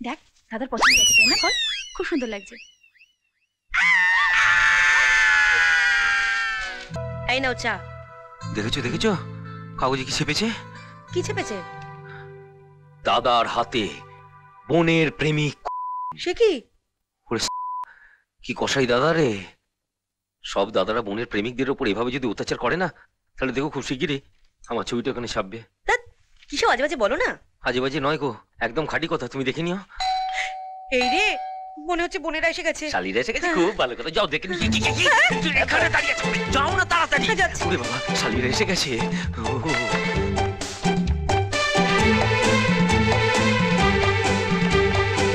দেখ দাদার পছন্দ আছে তাই না? বল, খুব সুন্দর লাগছে। এই নাও চা। দেখেছো দেখেছো কাগজে কি ছেপেছে? কি চেপেছে? দাদার হাতে বোনের প্রেমিক। সে কি? কি কসাই দাদা রে! সব দাদারা বোনের প্রেমিকদের উপর এভাবে যদি অত্যাচার করে না, তাহলে দেখো খুব শিগগিরই আমার ছবিটা ওখানে ছাপবে। কিসব আজে বাজে বলো না। আজে বাজে নয় গো, একদম খাঁটি কথা, তুমি দেখে নিও। এই রে, মনে হচ্ছে বোনেরা এসে গেছে। শালিরা এসে গেছে, খুব ভালো কথা, যাও দেখে নিও। এখানে দাঁড়িয়ে আছো, যাও না তাড়াতাড়ি। ওরে বাবা, শালিরা এসে গেছে।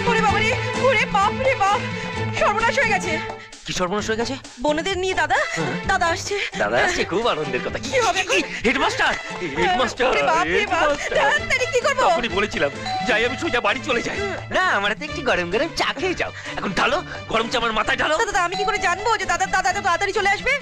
ওরে বাবা রে, ওরে বাপ রে বাপ, সর্বনাশ হয়ে গেছে। কি সর্বনাশ হয়ে গেছে? বোনেদের নিয়ে দাদা দাদা আসছে। দাদা আসছে, খুব আনন্দের কথা। কি হবে এখন? হেডমাস্টার, হেডমাস্টার, ওরে বাপ রে বাপ, তাড়াতাড়ি কি করব? তখনই বলেছিলাম যাই আমি সোজা বাড়ি চলে যাই। না, আমার হাতে একটু গরম গরম চা খেয়ে যাও। এখন ঢালো, গরম চা আমার মাথায় ঢালো। দাদা আমি কি করে জানবো যে দাদা দাদা এত তাড়াতাড়ি চলে আসবে?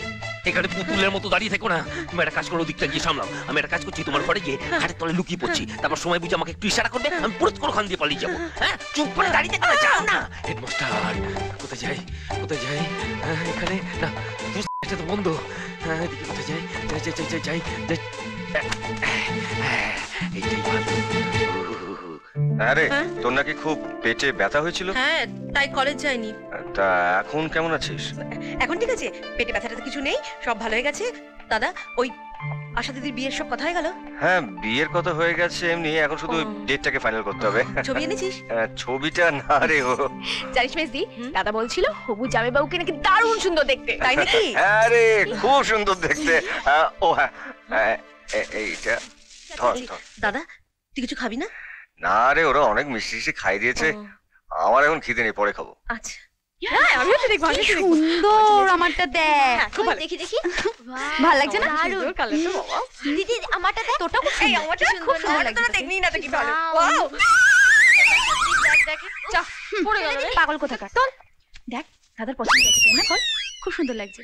এখানে পুতুলের মতো দাঁড়িয়ে থেকো না, তুমি একটা কাজ করো, ওদিকটা গিয়ে সামলাও। আমি একটা কাজ করছি, তোমার ঘরে গিয়ে খাটের তলে লুকিয়ে পড়ছি, তারপর সময় বুঝে আমাকে একটু ইশারা করবে, আমি পুরো ওখান দিয়ে পালিয়ে যাবো। হ্যাঁ, চুপ করে দাঁড়িয়ে থেকো না, যাও না। হেডমাস্টার, কোথায় যাই কোথায় যাই? এখানে না, এটা তো বন্ধ। এদিকে কোথায় যাই? যাই যাই যাই যাই যাই। এইটাই ভালো। আরে তোর নাকি খুব পেটে ব্যথা হয়েছিল? হ্যাঁ, তাই কলেজ যাইনি। তা এখন কেমন আছিস? এখন ঠিক আছে, পেটে ব্যথাটা তো কিছু নেই, সব ভালো হয়ে গেছে। দাদা, ওই আশা দিদির বিয়ের সব কথা হয়ে গেল? হ্যাঁ, বিয়ের কথা হয়ে গেছে এমনি, এখন শুধু ডেটটাকে ফাইনাল করতে হবে। ছবি এনেছিস? ছবিটা না রে ও। জানিস মেজদি, দাদা বলছিল হবু জামাইবাবুকে নাকি দারুণ সুন্দর দেখতে। তাই নাকি? হ্যাঁ রে, খুব সুন্দর দেখতে। ও হ্যাঁ, এইটা ধর ধর। দাদা, তুই কিছু খাবি না? না রে, ওরা অনেক মিষ্টি মিষ্টি খাই দিয়েছে, আমার এখন খিদে নেই, পরে খাবো। আচ্ছা। হ্যাঁ, আমিও তো দেখবো, আমিও তো দেখবো। সুন্দর, আমারটা দেখ। খুব ভালো। দেখি দেখি। ভালো লাগছে না? সুন্দর কালারটা বাবা। দিদি আমারটা দেখ। তোরটা খুব এই সুন্দর। আমারটা খুব সুন্দর লাগছে। তোরা দেখনি না তো কি ভালো। ওয়াও! চা, পড়ে গেল রে। পাগল কোথাকার। চল। দেখ দাদার পছন্দ আছে তাই না? বল, খুব সুন্দর লাগছে।